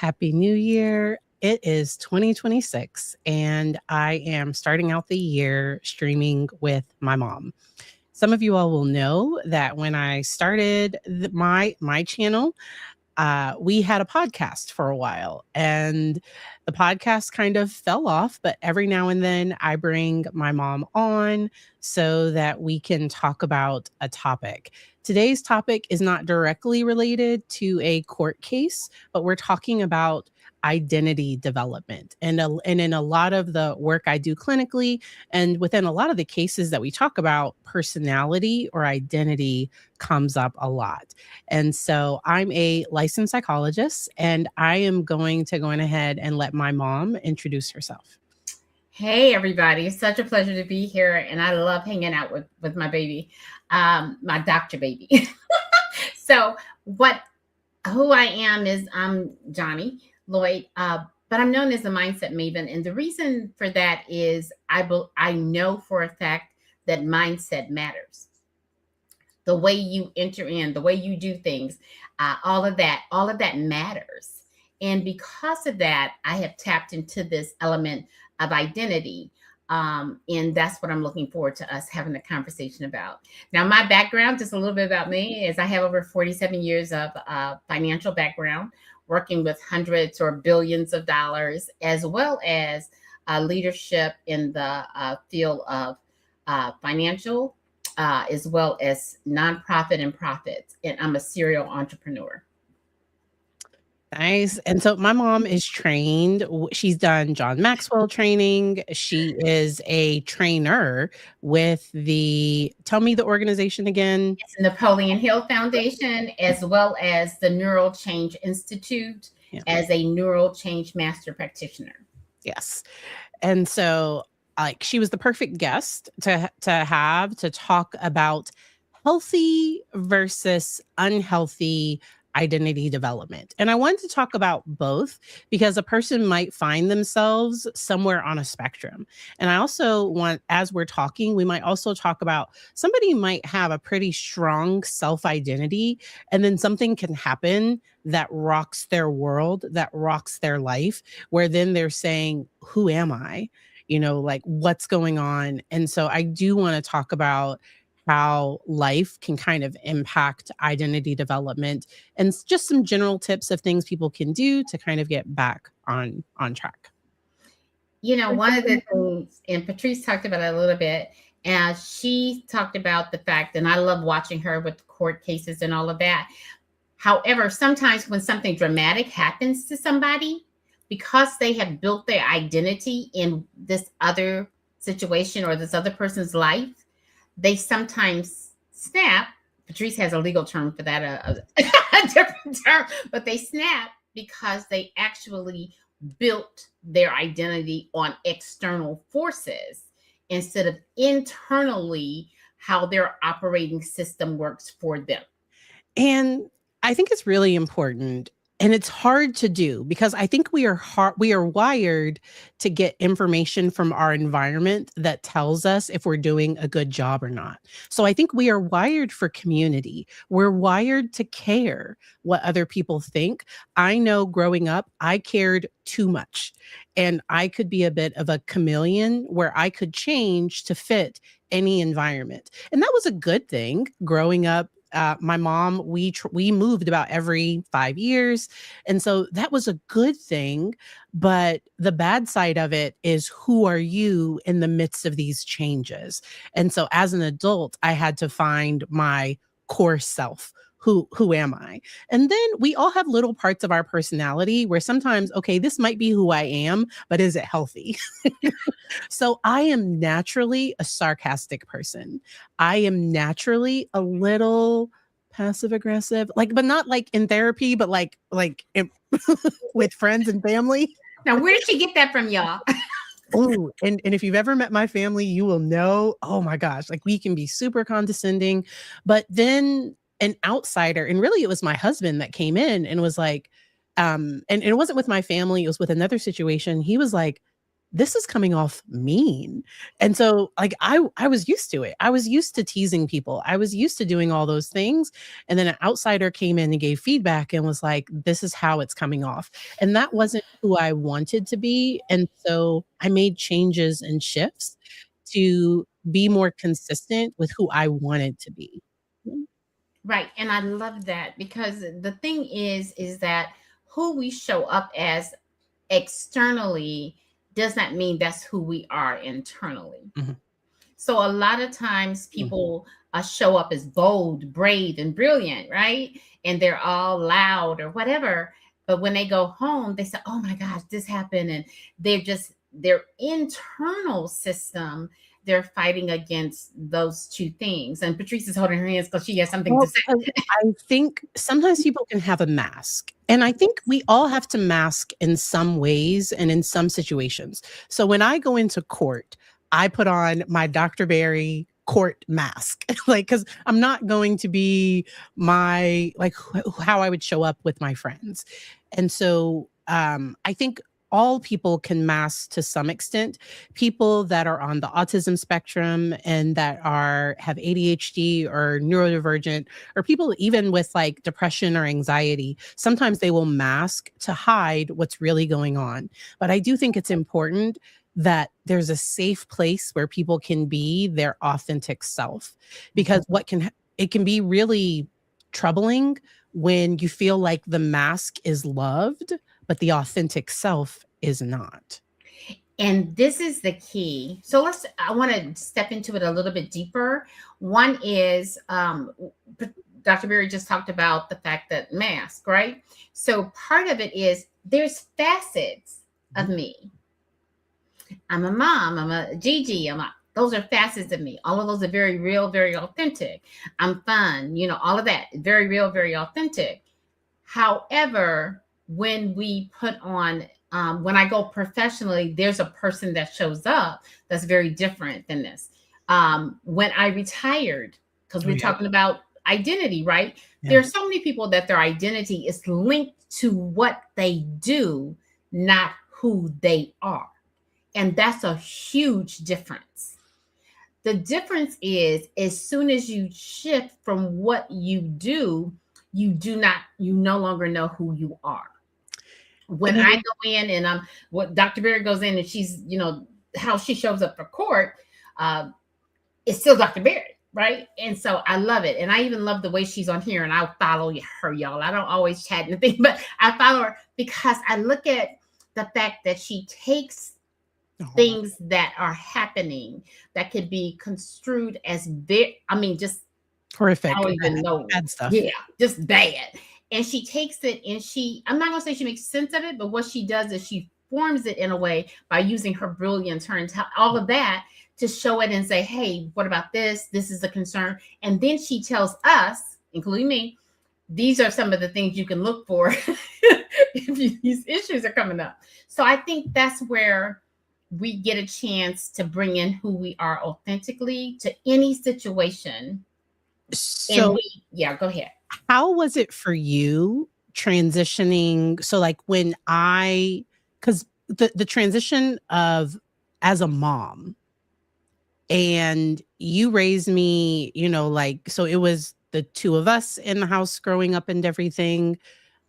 Happy New Year. It is 2026, and I am starting out the year streaming with my mom. Some of you all will know that when I started my channel, we had a podcast for a while, and the podcast kind of fell off. But every now and then, I bring my mom on so that we can talk about a topic. Today's topic is not directly related to a court case, but we're talking about identity development. And in a lot of the work I do clinically, and within a lot of the cases that we talk about, personality or identity comes up a lot. And so I'm a licensed psychologist, and I am going to go on ahead and let my mom introduce herself. Hey, everybody. It's such a pleasure to be here. And I love hanging out with my baby, my doctor baby. So who I am is I'm Johnny Lloyd, but I'm known as the Mindset Maven. And the reason for that is I know for a fact that mindset matters. The way you enter in, the way you do things, all of that matters. And because of that, I have tapped into this element of identity. And that's what I'm looking forward to us having a conversation about. Now, my background, just a little bit about me, is I have over 47 years of financial background, working with hundreds or billions of dollars, as well as leadership in the field of financial, as well as nonprofit and profits. And I'm a serial entrepreneur. Nice. And so my mom is trained. She's done John Maxwell training. She is a trainer with tell me the organization again. It's Napoleon Hill Foundation, as well as the Neural Change Institute, as a neural change master practitioner. Yes. And so she was the perfect guest to have to talk about healthy versus unhealthy identity development. And I wanted to talk about both because a person might find themselves somewhere on a spectrum. And I also want, as we're talking, we might also talk about somebody might have a pretty strong self-identity, and then something can happen that rocks their world, that rocks their life, where then they're saying, who am I? Like what's going on? And so I do want to talk about how life can kind of impact identity development and just some general tips of things people can do to kind of get back on track. One of the things, and Patrice talked about it a little bit, and she talked about the fact, and I love watching her with court cases and all of that. However, sometimes when something dramatic happens to somebody, because they have built their identity in this other situation or this other person's life, they sometimes snap. Patrice has a legal term for that, a different term, but they snap because they actually built their identity on external forces instead of internally how their operating system works for them. And I think it's really important. And it's hard to do because I think we are wired to get information from our environment that tells us if we're doing a good job or not. So I think we are wired for community. We're wired to care what other people think. I know growing up, I cared too much, and I could be a bit of a chameleon where I could change to fit any environment. And that was a good thing growing up. My mom, we moved about every 5 years. And so that was a good thing. But the bad side of it is, who are you in the midst of these changes? And so as an adult, I had to find my core self. Who am I? And then we all have little parts of our personality where sometimes, okay, this might be who I am, but is it healthy? So I am naturally a sarcastic person. I am naturally a little passive aggressive, but not like in therapy, but like with friends and family. Now, where did she get that from, y'all? Oh, and if you've ever met my family, you will know, oh my gosh, we can be super condescending, but then an outsider, and really it was my husband that came in and was like, and it wasn't with my family, it was with another situation. He was like, this is coming off mean. And so like I was used to it. I was used to teasing people. I was used to doing all those things. And then an outsider came in and gave feedback and was like, this is how it's coming off. And that wasn't who I wanted to be. And so I made changes and shifts to be more consistent with who I wanted to be. Right. And I love that, because the thing is that who we show up as externally does not mean that's who we are internally. Mhm. So a lot of times Mhm. people show up as bold, brave, and brilliant, right? And they're all loud or whatever. But when they go home, they say, "Oh my gosh, this happened," and they're just their internal system. They're fighting against those two things. And Patrice is holding her hands because she has something to Well, say. I think sometimes people can have a mask. And I think we all have to mask in some ways and in some situations. So when I go into court, I put on my Dr. Barry court mask, like, because I'm not going to be my, like, how I would show up with my friends. And so I think all people can mask to some extent. People that are on the autism spectrum and that are have ADHD or neurodivergent, or people even with like depression or anxiety, sometimes they will mask to hide what's really going on. But I do think it's important that there's a safe place where people can be their authentic self, because it can be really troubling when you feel like the mask is loved but the authentic self is not. And this is the key. So I want to step into it a little bit deeper. One is, Dr. Berry just talked about the fact that mask, right? So part of it is there's facets of me. I'm a mom, I'm a Gigi, those are facets of me. All of those are very real, very authentic. I'm fun, all of that, very real, very authentic. However, when we put on, when I go professionally, there's a person that shows up that's very different than this. When I retired, because we're talking about identity, right? Yeah. There are so many people that their identity is linked to what they do, not who they are. And that's a huge difference. The difference is, as soon as you shift from what you do, you no longer know who you are. When I go in and what Dr. Berry goes in and she's, how she shows up for court, it's still Dr. Berry, right? And so I love it. And I even love the way she's on here, and I'll follow her, y'all. I don't always chat anything, but I follow her because I look at the fact that she takes things that are happening that could be construed as just horrific. I don't even know. Bad stuff. Yeah, just bad. And she takes it and I'm not going to say she makes sense of it, but what she does is she forms it in a way by using her brilliance, her all of that to show it and say, hey, what about this? This is a concern. And then she tells us, including me, these are some of the things you can look for if these issues are coming up. So I think that's where we get a chance to bring in who we are authentically to any situation. So yeah, go ahead. How was it for you transitioning? So like because the transition of as a mom, and you raised me, so it was the two of us in the house growing up and everything.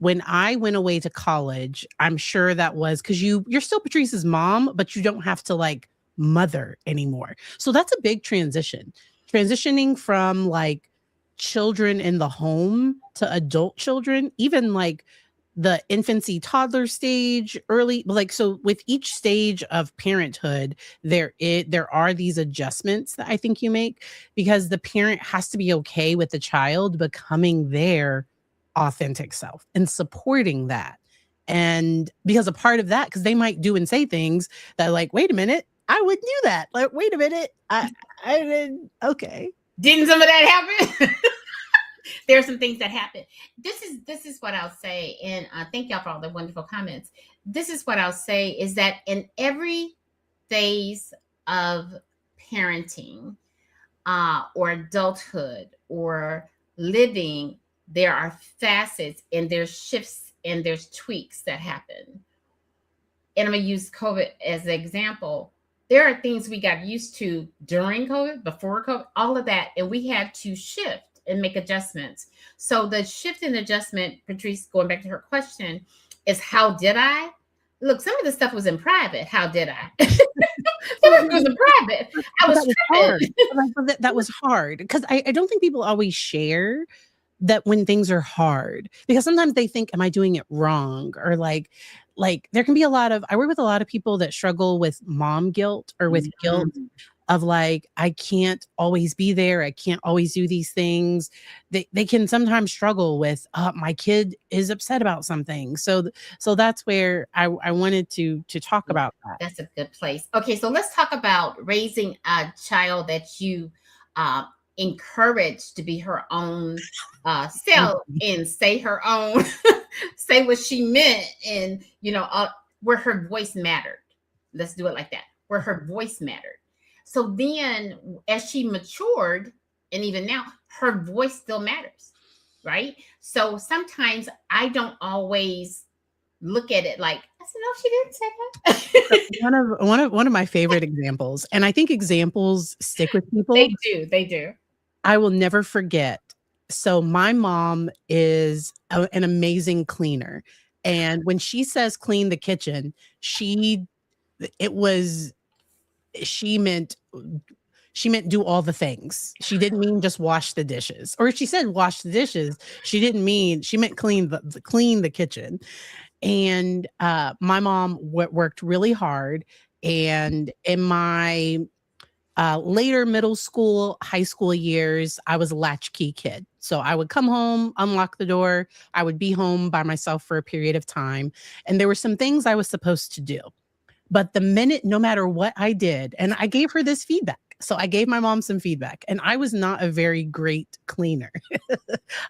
When I went away to college, I'm sure that was because you're still Patrice's mom, but you don't have to like mother anymore. So that's a big transitioning from like children in the home to adult children, even like the infancy toddler stage, early, like, so with each stage of parenthood, there are these adjustments that I think you make, because the parent has to be okay with the child becoming their authentic self and supporting that. And because a part of that, because they might do and say things that like, wait a minute, I wouldn't do that. Like, wait a minute, I didn't. Okay, didn't some of that happen? There are some things that happen. This is what I'll say, and thank y'all for all the wonderful comments. This is what I'll say is that in every phase of parenting or adulthood or living, there are facets and there's shifts and there's tweaks that happen. and I'm going to use COVID as an example. There are things we got used to during COVID, before COVID, all of that, and we had to shift and make adjustments. So the shift and adjustment, Patrice, going back to her question, is how did I? Look, some of the stuff was in private. How did I? Some of it was in private. I was hard. tripping. That was hard because I don't think people always share that when things are hard, because sometimes they think, am I doing it wrong? Or like there can be a lot of, I work with a lot of people that struggle with mom guilt or with guilt of like, I can't always be there. I can't always do these things. They can sometimes struggle with, my kid is upset about something. So that's where I wanted to talk about that. That's a good place. Okay, so let's talk about raising a child that you encourage to be her own self and say her own, say what she meant, and where her voice mattered. Let's do it like that, where her voice mattered. So then as she matured, and even now, her voice still matters, right? So sometimes I don't always look at it like, I said, no, she didn't say that. one of my favorite examples, and I think examples stick with people. They do. I will never forget. So my mom is an amazing cleaner. And when she says clean the kitchen, she meant do all the things. She didn't mean just wash the dishes. Or if she said wash the dishes, she meant clean the kitchen. And my mom worked really hard. And in my later middle school, high school years, I was a latchkey kid. So I would come home, unlock the door. I would be home by myself for a period of time. And there were some things I was supposed to do. But the minute, no matter what I did, and I gave her this feedback. So I gave my mom some feedback, and I was not a very great cleaner.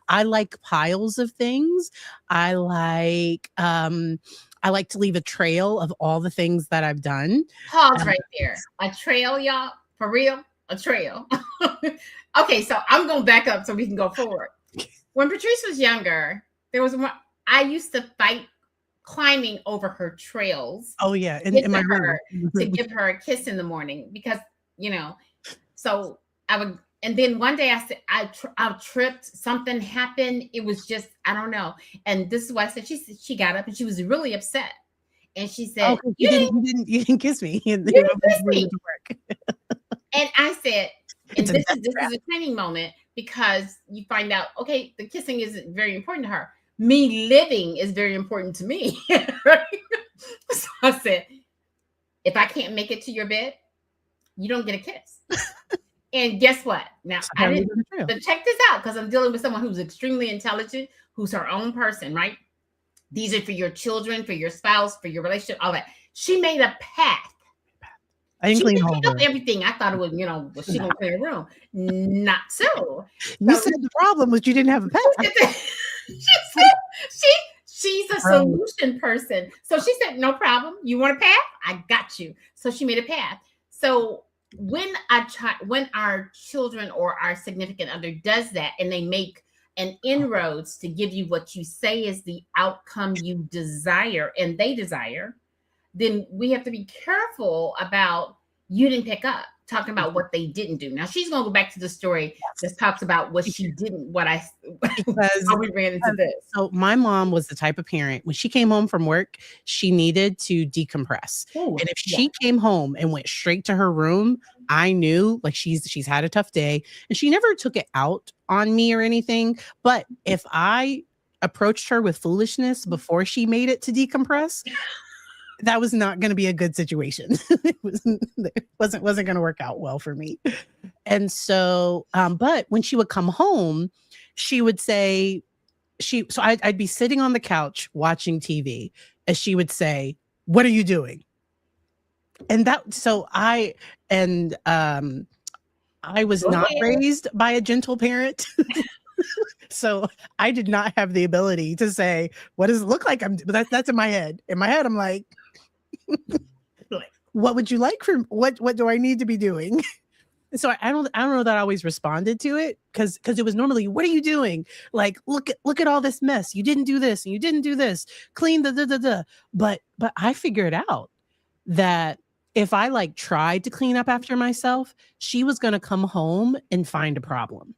I like piles of things. I like to leave a trail of all the things that I've done. Pause right there. A trail, y'all. For real, a trail. Okay, so I'm going to back up so we can go forward. When Patrice was younger, there was one, I used to fight climbing over her trails. Oh yeah, in my room. To give her a kiss in the morning because, so I would, and then one day I said, I tripped, something happened. It was just, I don't know. And this is why I said, she got up and she was really upset. And she said, you didn't kiss me. You didn't kiss me. And I said, and this is a training moment, because you find out, okay, the kissing isn't very important to her. Me living is very important to me. Right? So I said, if I can't make it to your bed, you don't get a kiss. And guess what? Now, I didn't, but check this out, because I'm dealing with someone who's extremely intelligent, who's her own person, right? These are for your children, for your spouse, for your relationship, all that. She made a path. I didn't clean up everything. I thought it was, was she gonna clean a room? Not so. You said the problem was you didn't have a path. She's a solution person. So she said, no problem. You want a path? I got you. So she made a path. So when our children or our significant other does that, and they make an inroads to give you what you say is the outcome you desire and they desire, then we have to be careful about, you didn't pick up, talking about what they didn't do. Now she's gonna go back to the story that talks about what she didn't, how we ran into this. So my mom was the type of parent, when she came home from work, she needed to decompress. Ooh, and if she came home and went straight to her room, I knew like she's had a tough day, and she never took it out on me or anything. But if I approached her with foolishness before she made it to decompress, that was not going to be a good situation. It wasn't going to work out well for me. And so, but when she would come home, she would say, I'd be sitting on the couch watching TV, as she would say, "What are you doing?" And I was not raised by a gentle parent. So I did not have the ability to say, what does it look like? But that's in my head. In my head, I'm like, what would you like from what do I need to be doing? So I don't know that I always responded to it because it was normally, what are you doing? Like, look at all this mess. You didn't do this and you didn't do this. Clean the da da da. But I figured out that if I like tried to clean up after myself, she was gonna come home and find a problem.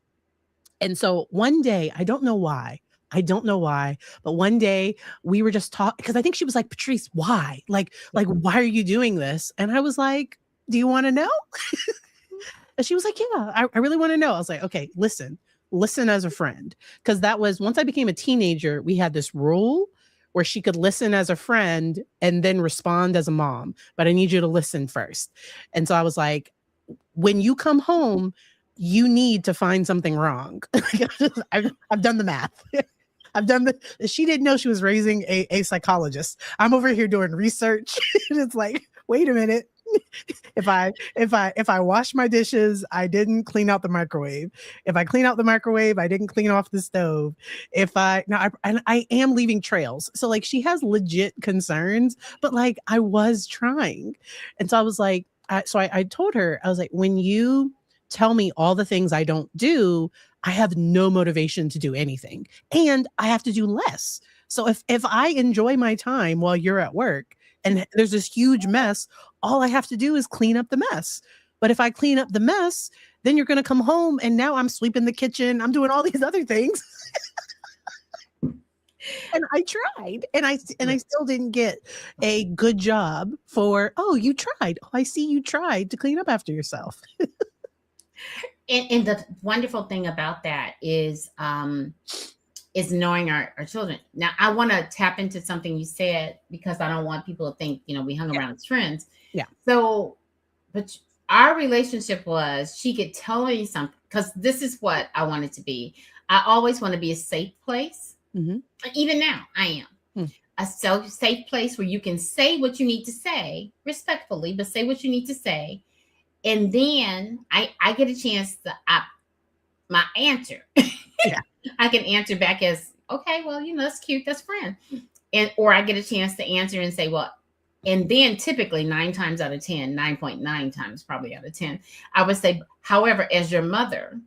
And so one day, I don't know why. I don't know why, but one day we were just talking because I think she was like, Patrice, why? Like, why are you doing this? And I was like, do you want to know? And she was like, yeah, I really want to know. I was like, okay, listen as a friend. Because that was once I became a teenager, we had this rule where she could listen as a friend and then respond as a mom. But I need you to listen first. And so I was like, when you come home, you need to find something wrong. I've done the math. I've done the, she didn't know she was raising a psychologist. I'm over here doing research. And it's like, wait a minute. If I wash my dishes, I didn't clean out the microwave. If I clean out the microwave, I didn't clean off the stove. If I now I am leaving trails. So like she has legit concerns, but like I was trying. And so I was like, I told her, I was like, when you tell me all the things I don't do, I have no motivation to do anything. And I have to do less. So if I enjoy my time while you're at work and there's this huge mess, all I have to do is clean up the mess. But if I clean up the mess, then you're going to come home and now I'm sweeping the kitchen. I'm doing all these other things. And I tried and I still didn't get a good job for, oh, you tried. Oh, I see you tried to clean up after yourself. And the wonderful thing about that is knowing our children. Now, I want to tap into something you said because I don't want people to think, we hung around as friends. Yeah. So, but our relationship was she could tell me something because this is what I want it to be. I always want to be a safe place. Mm-hmm. Even now, I am. A safe place where you can say what you need to say respectfully, but say what you need to say. And then I get a chance to my answer. Yeah. I can answer back as, okay, well, that's cute. That's friend. Or I get a chance to answer and say, well, and then typically 9 times out of 10, 9.9 times probably out of 10, I would say, however, as your mother,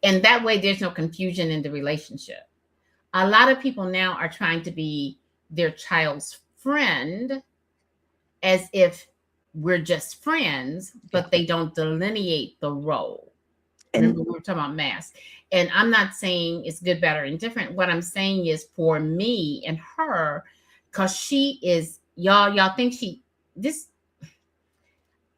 and that way there's no confusion in the relationship. A lot of people now are trying to be their child's friend as if we're just friends, but they don't delineate the role. And we were talking about masks. And I'm not saying it's good, bad, or indifferent. What I'm saying is for me and her, because she is, y'all think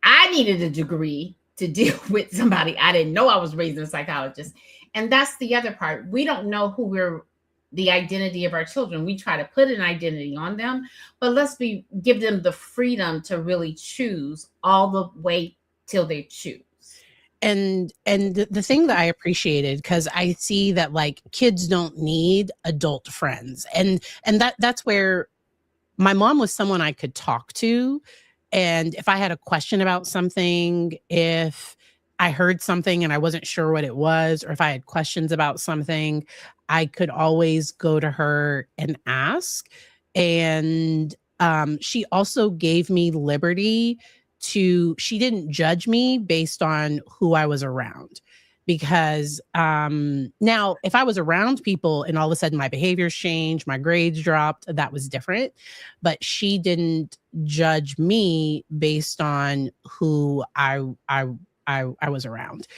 I needed a degree to deal with somebody. I didn't know I was raising a psychologist. And that's the other part. We don't know the identity of our children. We try to put an identity on them, but give them the freedom to really choose all the way till they choose. And the thing that I appreciated, because I see that like kids don't need adult friends, and that's where my mom was someone I could talk to, and if I had a question about something, if I heard something and I wasn't sure what it was, or if I had questions about something, I could always go to her and ask. And she also gave me liberty she didn't judge me based on who I was around. Because now if I was around people and all of a sudden my behaviors changed, my grades dropped, that was different. But she didn't judge me based on who I was around.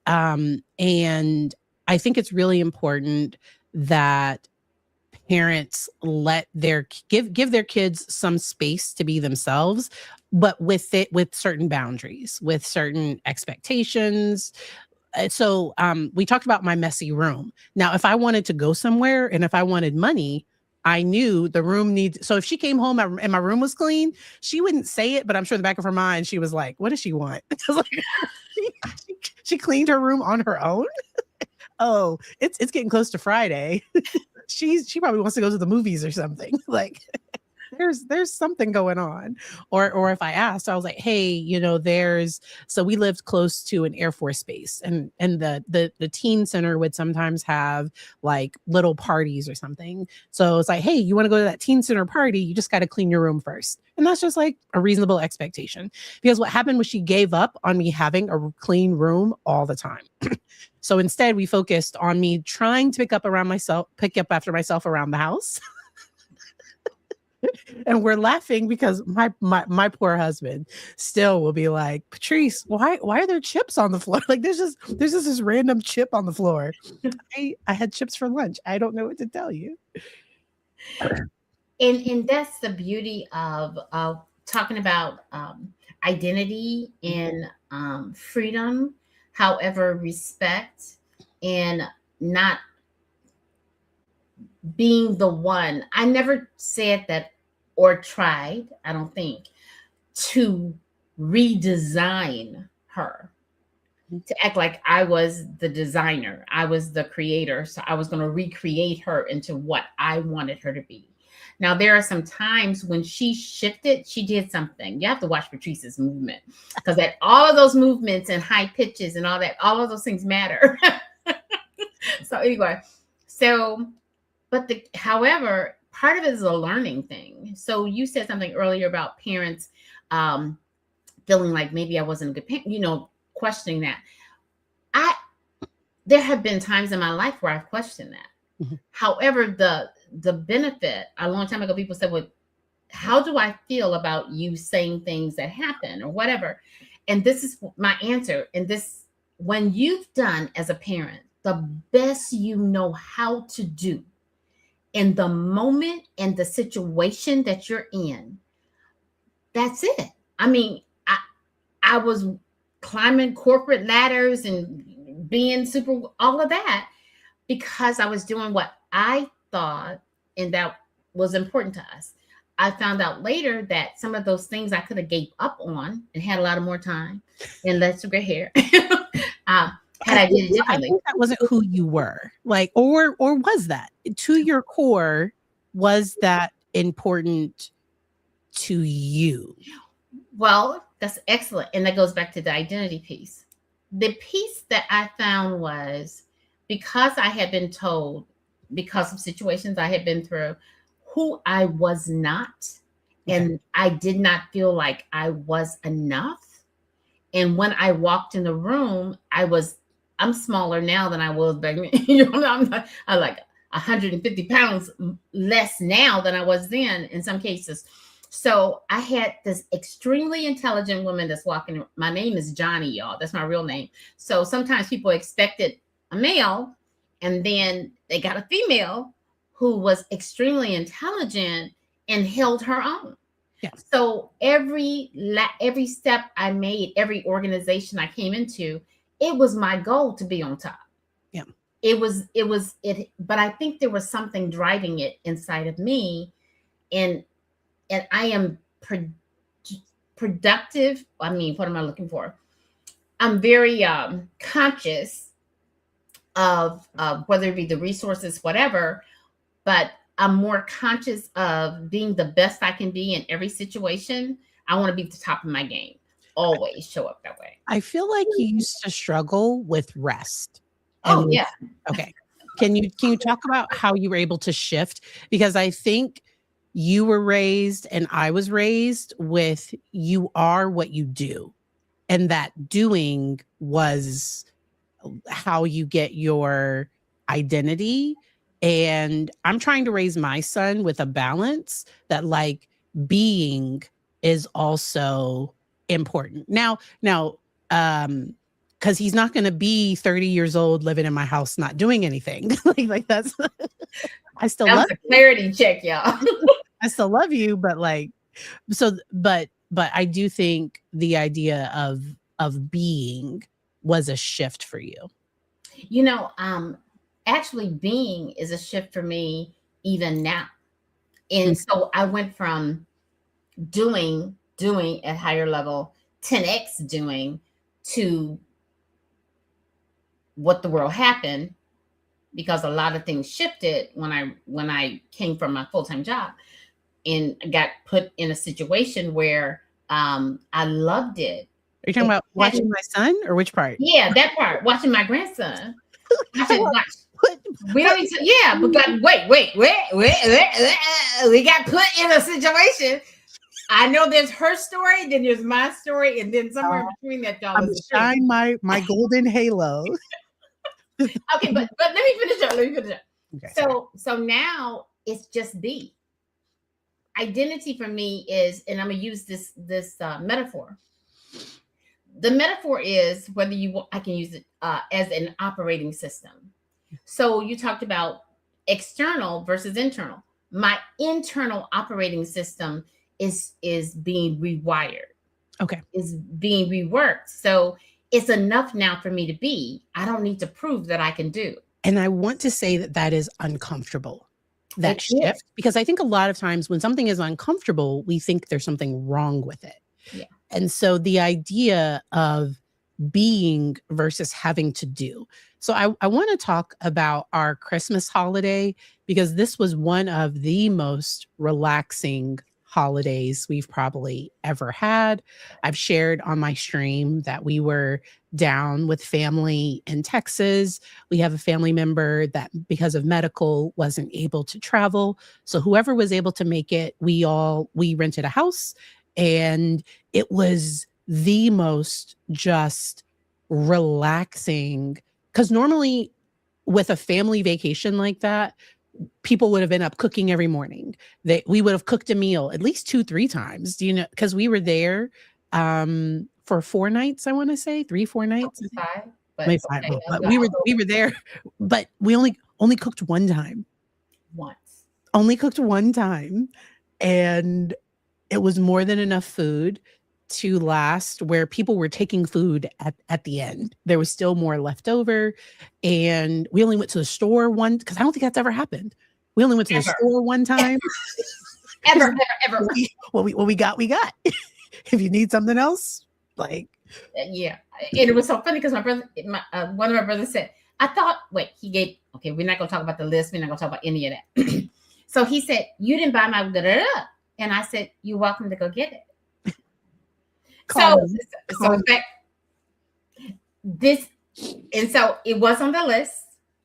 And I think it's really important that parents give their kids some space to be themselves, but with certain boundaries, with certain expectations. So we talked about my messy room. Now, if I wanted to go somewhere and if I wanted money, I knew the room needs. So if she came home and my room was clean, she wouldn't say it, but I'm sure in the back of her mind, she was like, what does she want? Like, she cleaned her room on her own. Oh, it's getting close to Friday. She probably wants to go to the movies or something. Like, there's something going on. Or if I asked, I was like, hey, so we lived close to an Air Force base, and the teen center would sometimes have like little parties or something. So it's like, hey, you want to go to that teen center party? You just got to clean your room first. And that's just like a reasonable expectation. Because what happened was she gave up on me having a clean room all the time. So instead, we focused on me trying to pick up after myself around the house. And we're laughing because my poor husband still will be like, Patrice, why are there chips on the floor? Like there's just this random chip on the floor. I had chips for lunch. I don't know what to tell you. And that's the beauty of talking about identity and freedom, however, respect, and not being the one. I never said that or tried, I don't think, to redesign her, to act like I was the designer, I was the creator, so I was going to recreate her into what I wanted her to be. Now, there are some times when she shifted, she did something. You have to watch Patrice's movement, because at all of those movements and high pitches and all that, all of those things matter. So anyway, however, part of it is a learning thing. So you said something earlier about parents feeling like maybe I wasn't a good parent, questioning that. There have been times in my life where I've questioned that. Mm-hmm. However, the benefit, a long time ago, people said, well, how do I feel about you saying things that happen or whatever? And this is my answer. And this, when you've done as a parent the best you know how to do in the moment and the situation that you're in, that's it. I mean, I was climbing corporate ladders and being super, all of that, because I was doing what I thought and that was important to us. I found out later that some of those things I could have gave up on and had a lot of more time and less gray hair. Had I did it differently. I think that wasn't who you were, like, or was that to your core? Was that important to you? Well, that's excellent, and that goes back to the identity piece. The piece that I found was, because I had been told, because of situations I had been through, who I was not, and I did not feel like I was enough. And when I walked in the room, I'm smaller now than I was back then. I'm like 150 pounds less now than I was then in some cases. So I had this extremely intelligent woman that's walking. My name is Johnny, y'all. That's my real name. So sometimes people expected a male, and then they got a female who was extremely intelligent and held her own. Yeah. So every step I made, every organization I came into, it was my goal to be on top. Yeah. But I think there was something driving it inside of me, and I am productive. I mean, what am I looking for? I'm very conscious of whether it be the resources, whatever, but I'm more conscious of being the best I can be in every situation. I want to be at the top of my game. Always show up that way. I feel like you used to struggle with rest. Yeah. Okay. Can you talk about how you were able to shift? Because I think you were raised and I was raised with, you are what you do. And that doing was how you get your identity. And I'm trying to raise my son with a balance that, like, being is also important. Now, because he's not going to be 30 years old living in my house not doing anything. like that's I still love a clarity check, y'all. I still love you, but but I do think the idea of being was a shift for you. Actually, being is a shift for me even now. And so I went from doing at higher level, 10x doing, to what the world happened, because a lot of things shifted when I came from my full-time job. and got put in a situation where I loved it. Are you talking about watching my son, or which part? Yeah, that part. Watching my grandson. Watch. What? We don't need to. Yeah, but wait. We got put in a situation. I know there's her story, then there's my story, and then somewhere in between that, y'all. I'm shine my golden halo. Okay, but let me finish up. Okay, so now it's just be. Identity for me is, and I'm gonna use this metaphor. The metaphor is whether I can use it as an operating system. So you talked about external versus internal. My internal operating system is being rewired. Okay. Is being reworked. So it's enough now for me to be. I don't need to prove that I can do. And I want to say that is uncomfortable, that shift, because I think a lot of times when something is uncomfortable, we think there's something wrong with it. Yeah. And so the idea of being versus having to do. So I want to talk about our Christmas holiday, because this was one of the most relaxing holidays we've probably ever had. I've shared on my stream that we were down with family in Texas. We have a family member that, because of medical, wasn't able to travel. So whoever was able to make it, we rented a house, and it was the most just relaxing, because normally with a family vacation like that, people would have been up cooking every morning. We would have cooked a meal at least 2-3 times, because we were there for 4 nights. I want to say 3-4 nights. 5, but we were there, but we only cooked one time. Only cooked one time, and it was more than enough food to last, where people were taking food at the end. There was still more left over, and we only went to the store because I don't think that's ever happened. We only went to the store one time. ever. What we got. If you need something else, yeah. And it was so funny because my brother, one of my brothers said, I thought, okay, we're not gonna talk about the list. We're not gonna talk about any of that. So he said, you didn't buy my da-da-da. And I said, you're welcome to go get it. So in fact, so it was on the list,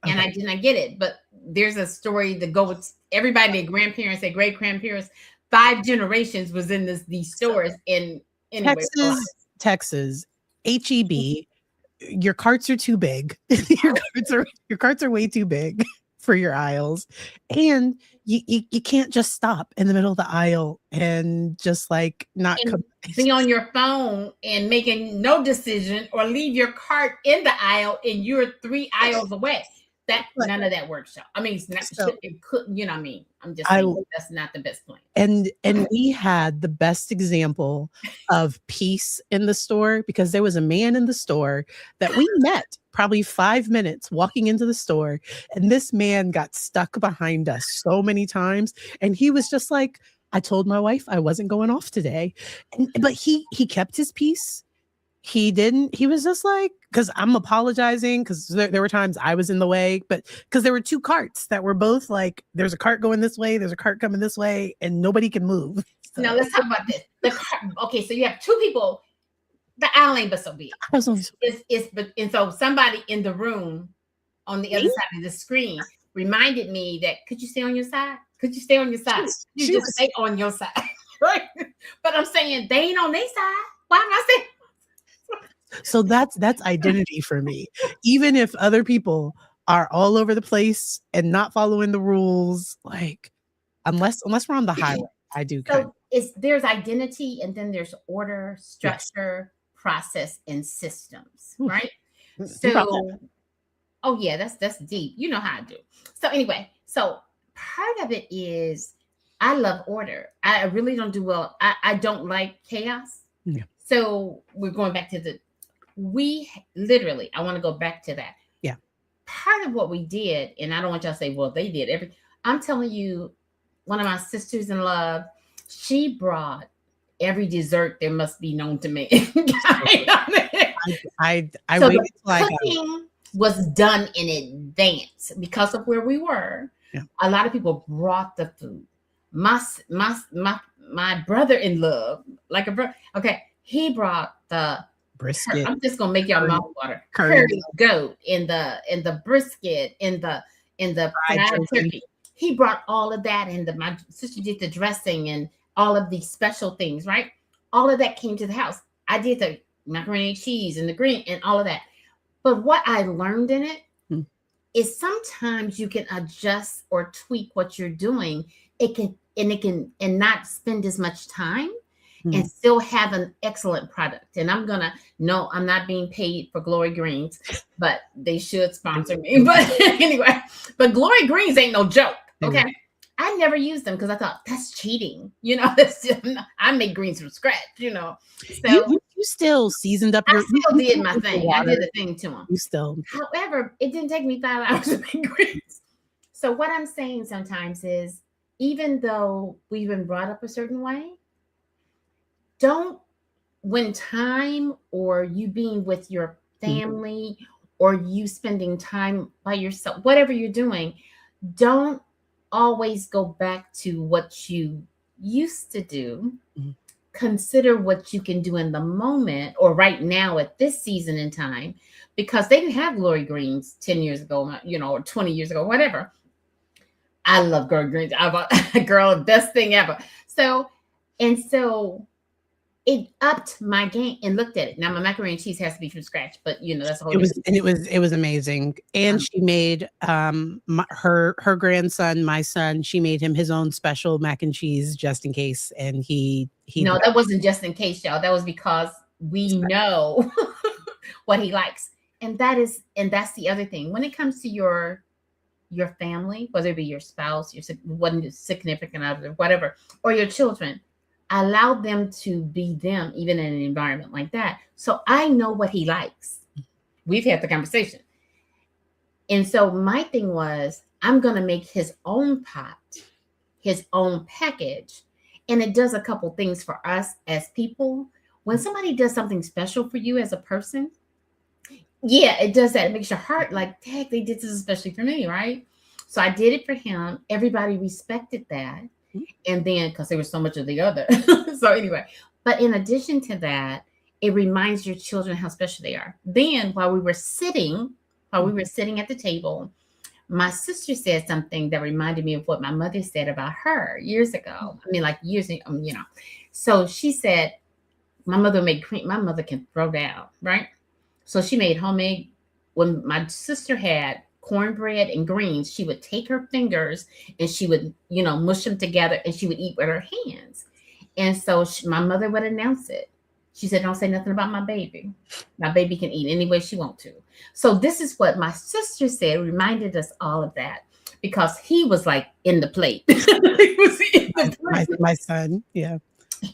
and I did not get it. But there's a story to go with everybody. Their grandparents, their great grandparents, 5 generations was in these stores in anyway, Texas, HEB. Your carts are too big. your carts are way too big for your aisles, and you can't just stop in the middle of the aisle and just not be on your phone and making no decision, or leave your cart in the aisle and you're 3 aisles away. None of that works. I mean, it's not, it couldn't, you know what I mean? I'm just saying that's not the best plan. And we had the best example of peace in the store, because there was a man in the store that we met probably 5 minutes walking into the store, and this man got stuck behind us so many times, and he was just like, I told my wife I wasn't going off today, but he kept his peace. He was just like, because I'm apologizing, because there were times I was in the way, but because there were 2 carts that were both like, there's a cart going this way, there's a cart coming this way, and nobody can move. So. Now let's talk about this. Okay, so you have 2 people. The aisle ain't but so big. And so somebody in the room on the other side of the screen reminded me that, could you stay on your side? Could you stay on your side? You just stay on your side, right? But I'm saying they ain't on their side. Why am I saying? So that's identity for me. Even if other people are all over the place and not following the rules, unless we're on the highway, I do. So there's identity, and then there's order, structure, process, and systems, right? So, oh yeah, that's deep. You know how I do. So anyway, so part of it is I love order. I really don't do well. I don't like chaos. Yeah. So we're going back to I want to go back to that. Yeah. Part of what we did, and I don't want y'all to say, well, they did I'm telling you, one of my sisters in love, she brought every dessert there must be known to man. I so waited till cooking was done in advance because of where we were. Yeah. A lot of people brought the food. my brother in love, like a brother. Okay, he brought the. Brisket, I'm just gonna make y'all curry, mouth water. curry, Curry goat in the brisket in the fried fried chicken. turkey. He brought all of that, and my sister did the dressing and all of these special things. Right, all of that came to the house. I did the macaroni and cheese and the green and all of that. But what I learned in it Hmm. is sometimes you can adjust or tweak what you're doing. It can not spend as much time Hmm. and still have an excellent product. And I'm not being paid for Glory Greens, but they should sponsor me. But anyway, but Glory Greens ain't no joke. Okay. I never used them because I thought that's cheating. I make greens from scratch. So You still seasoned up I your. still did my with the thing. I did water. the thing to them. You still. However, it didn't take me 5 hours to make greens. So what I'm saying sometimes is, even though we've been brought up a certain way, don't when time or you being with your family or you spending time by yourself, whatever you're doing, don't always go back to what you used to do. Mhm. Consider what you can do in the moment or right now at this season in time, because they didn't have Glory Greens 10 years ago, or 20 years ago, whatever. I love Glory Greens. I bought girl, best thing ever. So it upped my game and looked at it. Now my macaroni and cheese has to be from scratch, but that's a whole different. It was amazing. And she made her grandson, my son, she made him his own special mac and cheese just in case. And he No, that wasn't just in case, y'all. That was because we know what he likes. And that's the other thing. When it comes to your family, whether it be your spouse, your significant other, whatever, or your children, allow them to be them, even in an environment like that. So I know what he likes. We've had the conversation. And so my thing was, I'm going to make his own pot, his own package. And it does a couple things for us as people. When somebody does something special for you as a person, yeah, it does that. It makes your heart like, heck, they did this especially for me, right? So I did it for him. Everybody respected that. And then, because there was so much of the other. So anyway, but in addition to that, it reminds your children how special they are. Then while we were sitting at the table, my sister said something that reminded me of what my mother said about her years ago. I mean, like years, So she said, my mother made cream. My mother can throw down, right? So she made homemade. When my sister had cornbread and greens, she would take her fingers and she would, mush them together and she would eat with her hands. And so my mother would announce it. She said, don't say nothing about my baby. My baby can eat any way she wants to. So this is what my sister said, reminded us all of that, because he was like in the plate. He was in the plate. My son, yeah.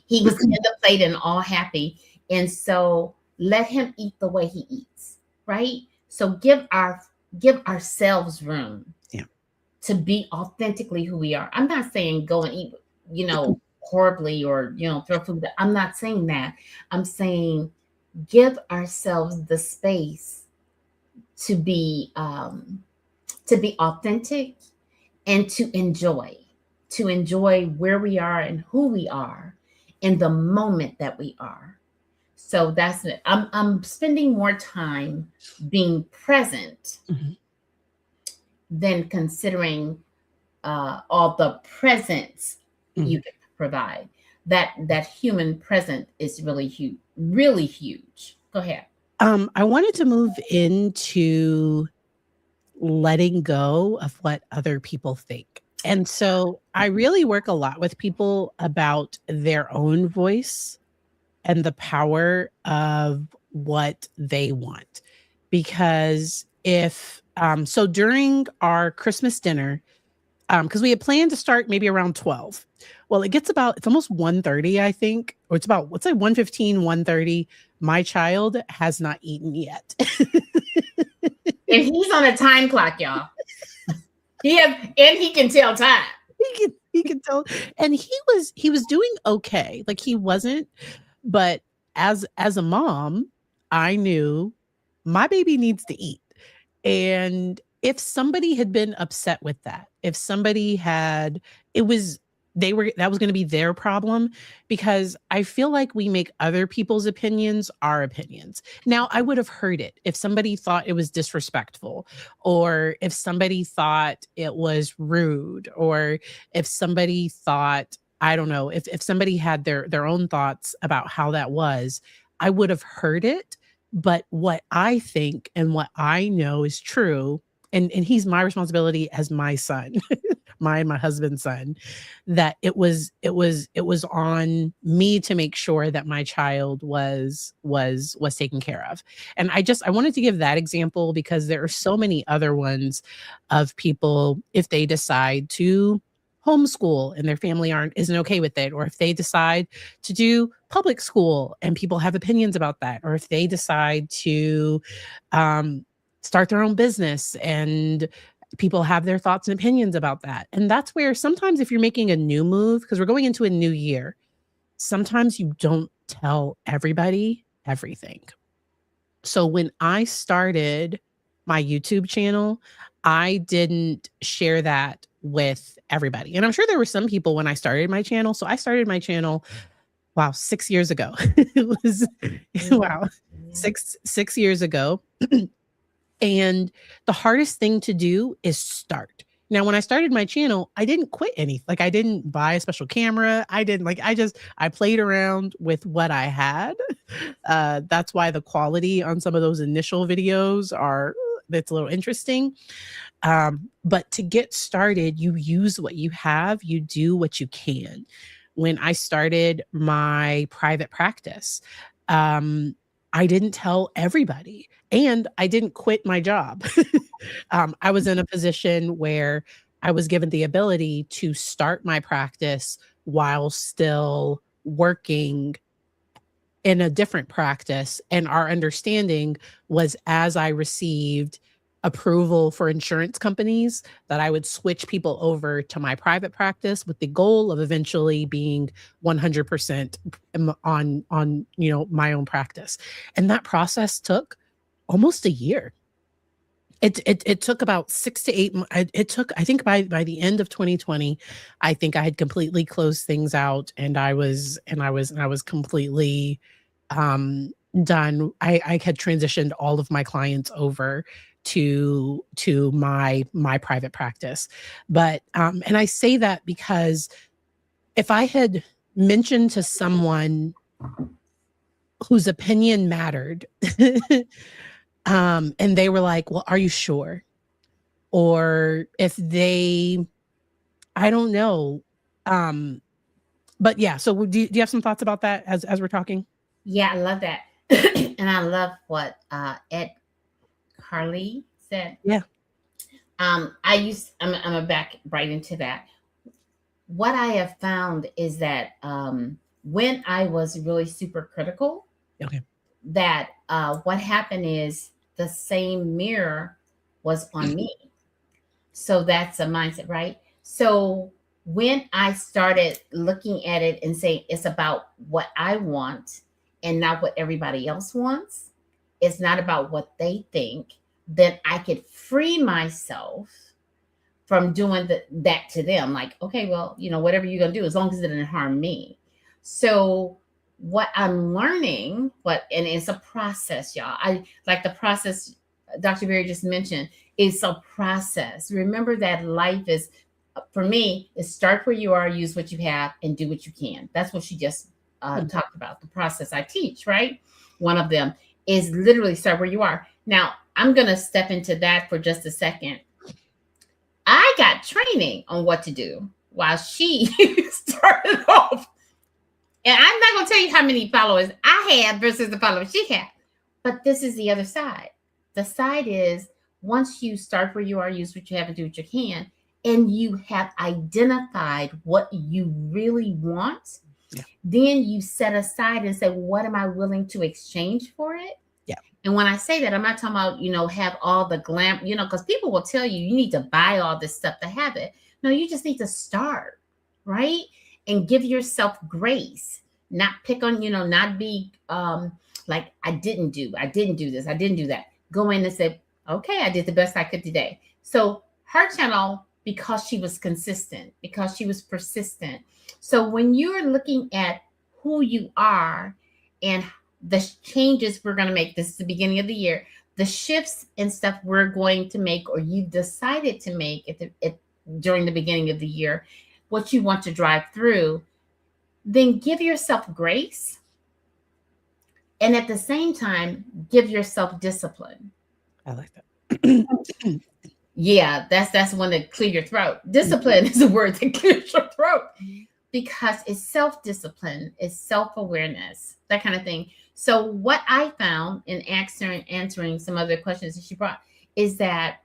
He was in the plate and all happy. And so let him eat the way he eats, right? So give ourselves room to be authentically who we are. I'm not saying go and eat, horribly or, throw food. I'm not saying that. I'm saying give ourselves the space to be authentic and to enjoy where we are and who we are in the moment that we are. So that's it. I'm spending more time being present than considering all the presence you can provide. That human present is really huge, really huge. Go ahead. I wanted to move into letting go of what other people think. And so I really work a lot with people about their own voice and the power of what they want. Because so during our Christmas dinner, because we had planned to start maybe around 12. Well, it's almost 1:30, I think, or it's about, let's say 1:15, 1:30. My child has not eaten yet. And he's on a time clock, y'all. And he can tell time. He can tell. And he was doing okay. Like he wasn't, but as a mom, I knew my baby needs to eat. And if somebody had been upset with that, if somebody had, it was that was going to be their problem, because I feel like we make other people's opinions our opinions. Now, I would have heard it if somebody thought it was disrespectful, or if somebody thought it was rude, or if somebody thought, I don't know, if somebody had their own thoughts about how that was, I would have heard it. But what I think and what I know is true, and he's my responsibility as my son, my husband's son, that it was on me to make sure that my child was taken care of. And I wanted to give that example because there are so many other ones of people, if they decide to homeschool and their family isn't okay with it, or if they decide to do public school and people have opinions about that, or if they decide to um, start their own business and people have their thoughts and opinions about that. And that's where sometimes, if you're making a new move, because we're going into a new year, sometimes you don't tell everybody everything. So when I started my YouTube channel, I didn't share that with everybody. And I'm sure there were some people when I started my channel. So I started my channel, wow, 6 years ago. It was wow, six years ago. And the hardest thing to do is start. Now, when I started my channel, I didn't quit anything. Like, I didn't buy a special camera. I didn't like, I played around with what I had. That's why the quality on some of those initial videos that's a little interesting. But to get started, you use what you have, you do what you can. When I started my private practice, I didn't tell everybody, and I didn't quit my job. I was in a position where I was given the ability to start my practice while still working in a different practice. And our understanding was, as I received approval for insurance companies, that I would switch people over to my private practice with the goal of eventually being 100% on my own practice. And that process took almost a year. It took about 6 to 8 it took, I think, by the end of 2020, I think I had completely closed things out, and I was completely done. I had transitioned all of my clients over to my private practice. But and I say that because if I had mentioned to someone whose opinion mattered, and they were like, "Well, are you sure?" Or if I don't know. But yeah, so do you have some thoughts about that as we're talking? Yeah, I love that. And I love what Ed Carly said. Yeah. I'm a back right into that. What I have found is that when I was really super critical, Okay. that what happened is the same mirror was on me. So that's a mindset, right? So when I started looking at it and saying it's about what I want and not what everybody else wants, it's not about what they think, then I could free myself from doing that to them. Like, okay, well, whatever you're going to do, as long as it didn't harm me. So what I'm learning, and it's a process, y'all. I like the process Dr. Berry just mentioned. It's a process. Remember that life is, for me, is start where you are, use what you have, and do what you can. That's what she just talked about. The process I teach, right? One of them is literally start where you are. Now, I'm going to step into that for just a second. I got training on what to do while she started off. And I'm not going to tell you how many followers I had versus the followers she had. But this is the other side. The side is, once you start where you are, use what you have, and do what you can, and you have identified what you really want, then you set aside and say, what am I willing to exchange for it? Yeah. And when I say that, I'm not talking about, have all the glam, because people will tell you need to buy all this stuff to have it. No, you just need to start, right? And give yourself grace. Not pick on, not be like, I didn't do this, I didn't do that. Go in and say, okay, I did the best I could today. So her channel because she was consistent, because she was persistent. So when you're looking at who you are and the changes we're going to make, this is the beginning of the year, the shifts and stuff we're going to make, or you decided to make during the beginning of the year, what you want to drive through, then give yourself grace. And at the same time, give yourself discipline. I like that. Yeah, that's one that clear your throat. Discipline is a word that clears your throat, because it's self-discipline, it's self-awareness, that kind of thing. So what I found in answering some other questions that she brought is that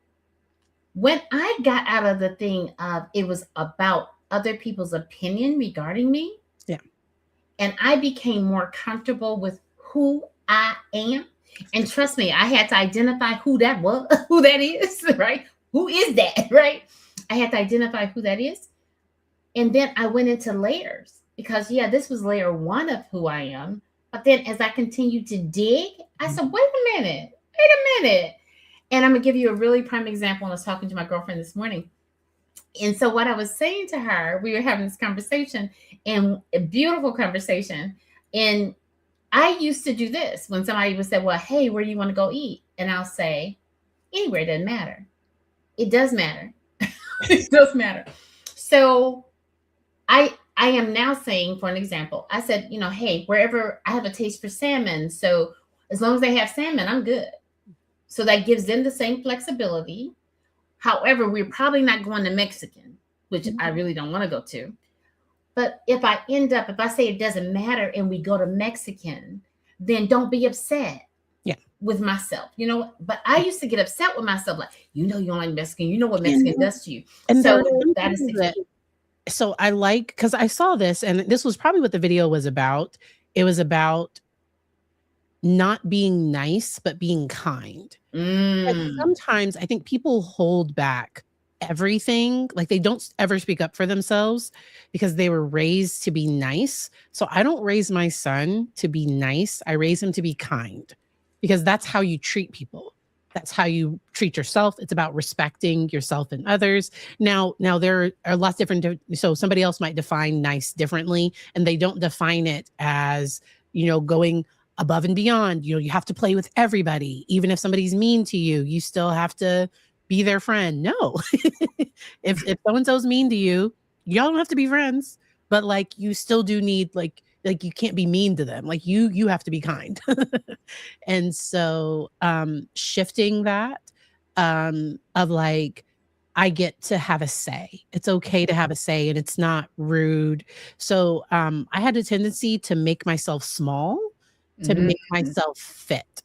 when I got out of the thing of it was about other people's opinion regarding me, yeah, and I became more comfortable with who I am. And trust me, I had to identify who that was, who that is, right? Who is that, right? I had to identify who that is. And then I went into layers, because yeah, this was layer one of who I am. But then as I continued to dig, I said, wait a minute. And I'm gonna give you a really prime example. I was talking to my girlfriend this morning. And so what I was saying to her, we were having this conversation, and a beautiful conversation. And I used to do this when somebody would say, well, hey, where do you want to go eat? And I'll say, anywhere, doesn't matter. It does matter. It does matter. So I am now saying, for an example, I said, hey, wherever I have a taste for salmon, so as long as they have salmon, I'm good. So that gives them the same flexibility. However, we're probably not going to Mexican, which I really don't want to go to. But if I say it doesn't matter and we go to Mexican, then don't be upset with myself, But I used to get upset with myself, like, you don't like Mexican, you know what Mexican does to you. And so that is the key. So I because I saw this, and this was probably what the video was about. It was about not being nice, but being kind. And sometimes I think people hold back everything. Like, they don't ever speak up for themselves because they were raised to be nice. So I don't raise my son to be nice. I raise him to be kind, because that's how you treat people. That's how you treat yourself. It's about respecting yourself and others. Now there are lots of different, so somebody else might define nice differently, and they don't define it as, going above and beyond. You have to play with everybody. Even if somebody's mean to you, you still have to be their friend. No. if so-and-so's mean to you, y'all don't have to be friends, but like, you still do need, like you can't be mean to them. Like, you have to be kind. And so shifting that of like, I get to have a say. It's okay to have a say, and it's not rude. So I had a tendency to make myself small, to make myself fit,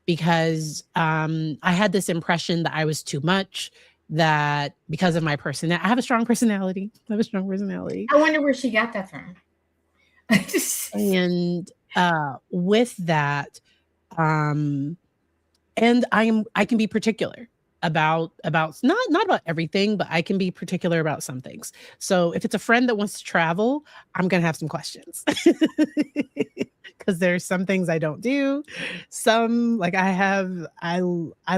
because I had this impression that I was too much, that because of my personality, I have a strong personality. I wonder where she got that from. And with that, and I can be particular about not about everything, but I can be particular about some things. So if it's a friend that wants to travel, I'm gonna have some questions. Because there's some things I don't do. Some, like, I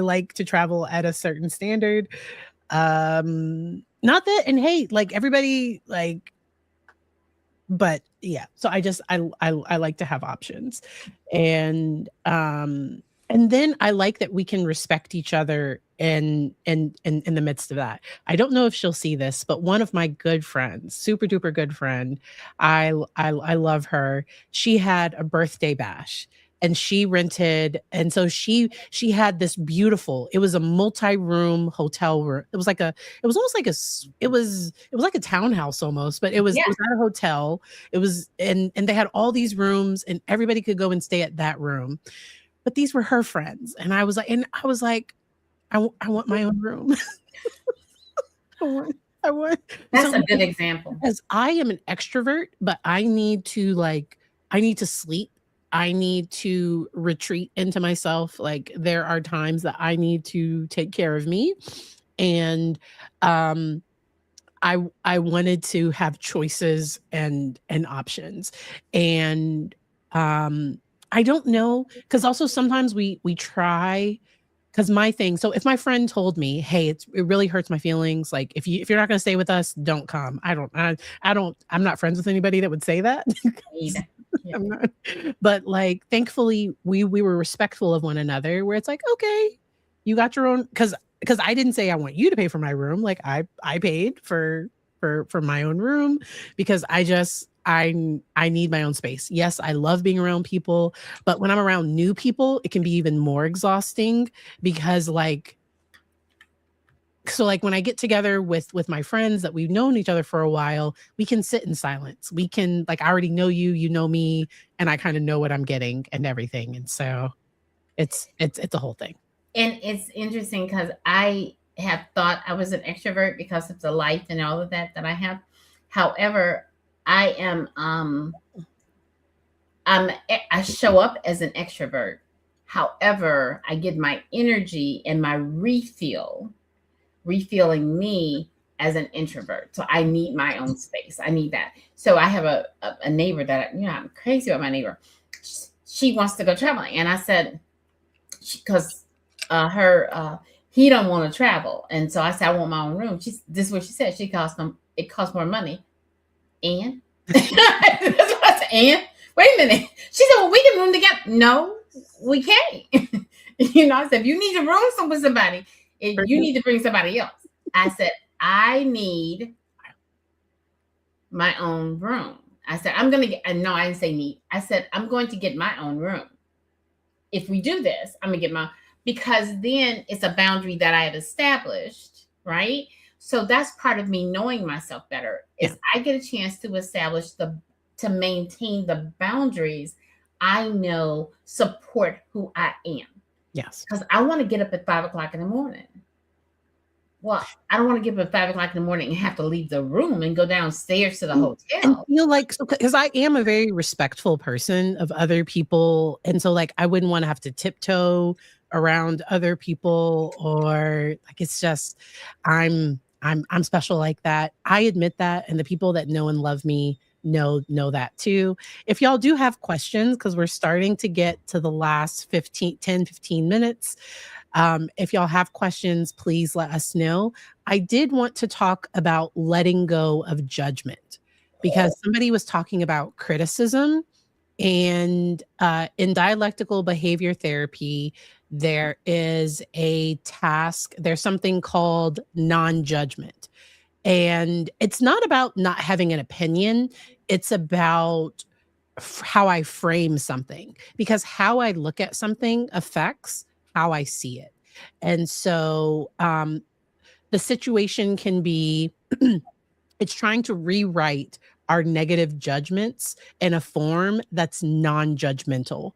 like to travel at a certain standard. Not that, and hey, like, everybody, like, but yeah, so I like to have options. And then I like that we can respect each other in the midst of that. I don't know if she'll see this, but one of my good friends, super duper good friend, I love her. She had a birthday bash, and she rented, and so she had this beautiful, it was a multi-room hotel room. It was almost like it was like a townhouse almost, but it was at a hotel. It was, and they had all these rooms, and everybody could go and stay at that room. But these were her friends, and I was like, I want my own room. I want. That's a good example. As I am an extrovert, but I need to sleep. I need to retreat into myself. Like, there are times that I need to take care of me. And I wanted to have choices and options. And I don't know, because also sometimes we try, because my thing, so if my friend told me, hey, it really hurts my feelings, like if you're not going to stay with us, don't come. I'm not friends with anybody that would say that. Either. Yeah. I'm not, but like thankfully we were respectful of one another, where it's like, okay, you got your own, because I didn't say I want you to pay for my room. Like I paid for my own room, because I need my own space. Yes, I love being around people, but when I'm around new people, it can be even more exhausting, because like, so like when I get together with my friends that we've known each other for a while, we can sit in silence. We can, like, I already know you, you know me, and I kind of know what I'm getting and everything. And so it's a whole thing. And it's interesting because I have thought I was an extrovert because of the life and all of that I have. However, I am I show up as an extrovert. However, I get my energy and my refilling me as an introvert. So I need my own space. I need that. So I have a neighbor that, I'm crazy about my neighbor. She wants to go traveling. And I said, because he don't want to travel. And so I said, I want my own room. This is what she said. It costs more money. And that's what I said. And wait a minute. She said, well, we can room together. No, we can't. I said, if you need to room with somebody, you need to bring somebody else. I said, I need my own room. I said, I'm going to get, no, I didn't say need. I said, I'm going to get my own room. If we do this, I'm going to get because then it's a boundary that I have established, right? So that's part of me knowing myself better, is I get a chance to establish to maintain the boundaries I know support who I am. Yes. Because I want to get up at 5 o'clock in the morning. Well, I don't want to get up at 5 o'clock in the morning and have to leave the room and go downstairs to the hotel. And feel like, because I am a very respectful person of other people. And so like, I wouldn't want to have to tiptoe around other people, or like, it's just, I'm special like that. I admit that. And the people that know and love me know that too. If y'all do have questions, because we're starting to get to the last 15 minutes. If y'all have questions, please let us know. I did want to talk about letting go of judgment, because somebody was talking about criticism, and in dialectical behavior therapy, there is a task. There's something called non-judgment. And it's not about not having an opinion. It's about how I frame something, because how I look at something affects how I see it. And so the situation can be, it's trying to rewrite our negative judgments in a form that's non-judgmental,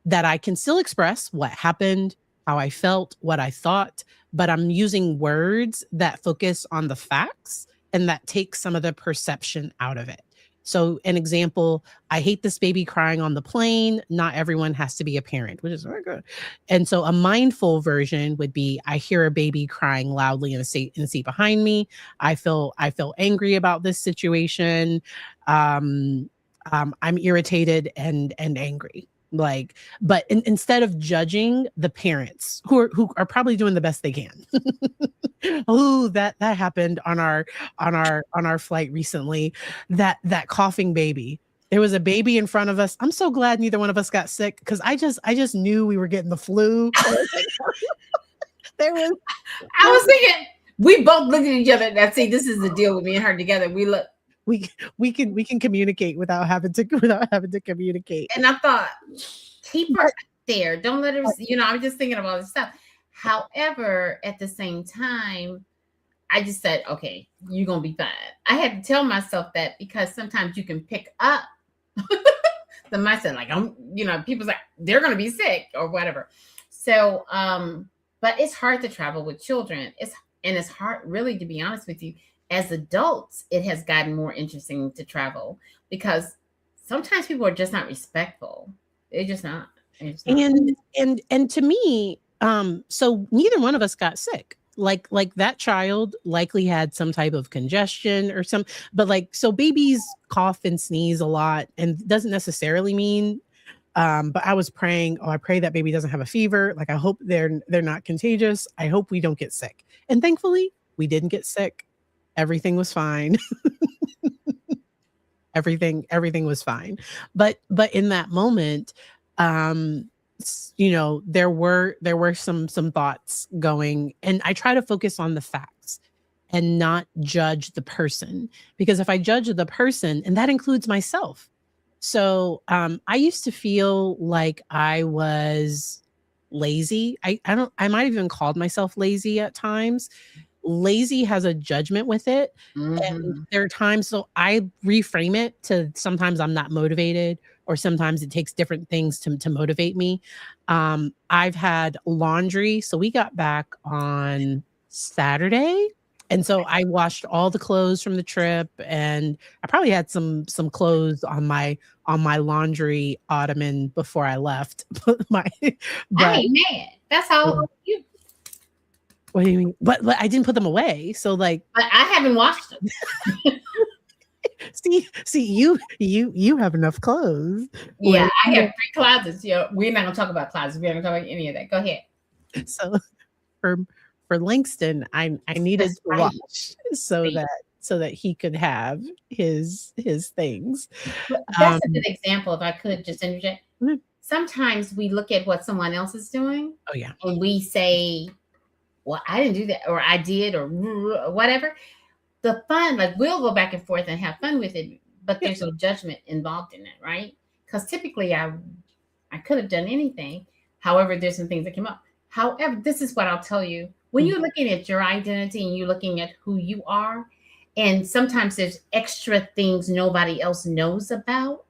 that I can still express what happened, how I felt, what I thought, but I'm using words that focus on the facts and that take some of the perception out of it. So an example, I hate this baby crying on the plane. Not everyone has to be a parent, which is very good. And so a mindful version would be, I hear a baby crying loudly in the seat behind me. I feel angry about this situation. I'm irritated and angry. Like, but instead of judging the parents who are probably doing the best they can. Oh, that happened on our flight recently. That coughing baby. There was a baby in front of us. I'm so glad neither one of us got sick, because I just knew we were getting the flu. I was thinking, we both looked at each other and see, this is the deal with me and her together. We can communicate without having to communicate. And I thought, keep her there. Don't let her, I'm just thinking of all this stuff. However, at the same time, I just said, okay, you're going to be fine. I had to tell myself that, because sometimes you can pick up the mindset, like, people's like, they're going to be sick or whatever. So, but it's hard to travel with children. It's hard, really, to be honest with you. As adults, it has gotten more interesting to travel, because sometimes people are just not respectful. They're just not. And to me, so neither one of us got sick. Like that child likely had some type of congestion or but so babies cough and sneeze a lot, and doesn't necessarily mean But I was praying, oh, I pray that baby doesn't have a fever. Like I hope they're not contagious. I hope we don't get sick. And thankfully, we didn't get sick. Everything was fine. Everything was fine. But in that moment, there were some thoughts going, and I try to focus on the facts and not judge the person, because if I judge the person, and that includes myself. So I used to feel like I was lazy. I might have even called myself lazy at times. Lazy has a judgment with it. And Mhm. there are times, so I reframe it to sometimes I'm not motivated, or sometimes it takes different things to motivate me. I've had laundry. So we got back on Saturday. And so I washed all the clothes from the trip, and I probably had some clothes on my laundry ottoman before I left. my I but ain't mad. That's all you. what do you mean? But I didn't put them away. So like, But I haven't watched them. see, you have enough clothes. Yeah, Where I have 3 closets. We're not gonna talk about closets. We're not gonna talk about any of that. Go ahead. so for for Langston, I needed That's to right. wash so that he could have his things. But that's Um, a good example, if I could just interject. mm, Sometimes we look at what someone else is doing oh yeah, and we say, well, I didn't do that, or I did, or whatever. The fun, like we'll go back and forth and have fun with it, but yeah, there's no judgment involved in it, right? Because typically I could have done anything. However, there's some things that came up. However, this is what I'll tell you. When mm, you're looking at your identity and you're looking at who you are, and sometimes there's extra things nobody else knows about.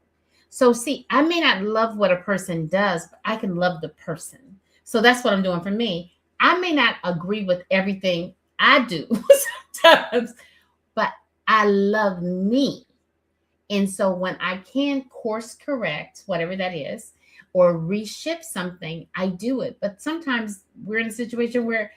So, see, I may not love what a person does, but I can love the person. So that's what I'm doing for me. I may not agree with everything I do sometimes, but I love me. And so when I can course correct, whatever that is, or reshift something, I do it. But sometimes we're in a situation where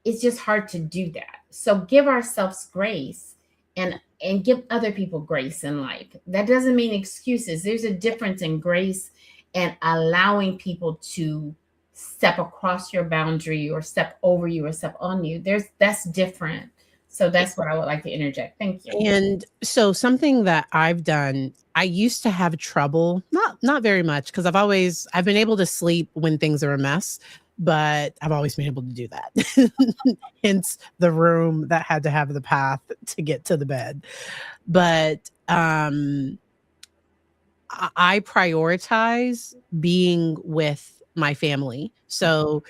it's just hard to do that. So give ourselves grace, and give other people grace in life. That doesn't mean excuses. There's a difference in grace and allowing people to step across your boundary, or step over you, or step on you. That's different. So that's what I would like to interject. Thank you. and so something that I've done, I used to have trouble, not very much, because I've been able to sleep when things are a mess, but I've always been able to do that. Hence the room that had to have the path to get to the bed. But I prioritize being with my family. So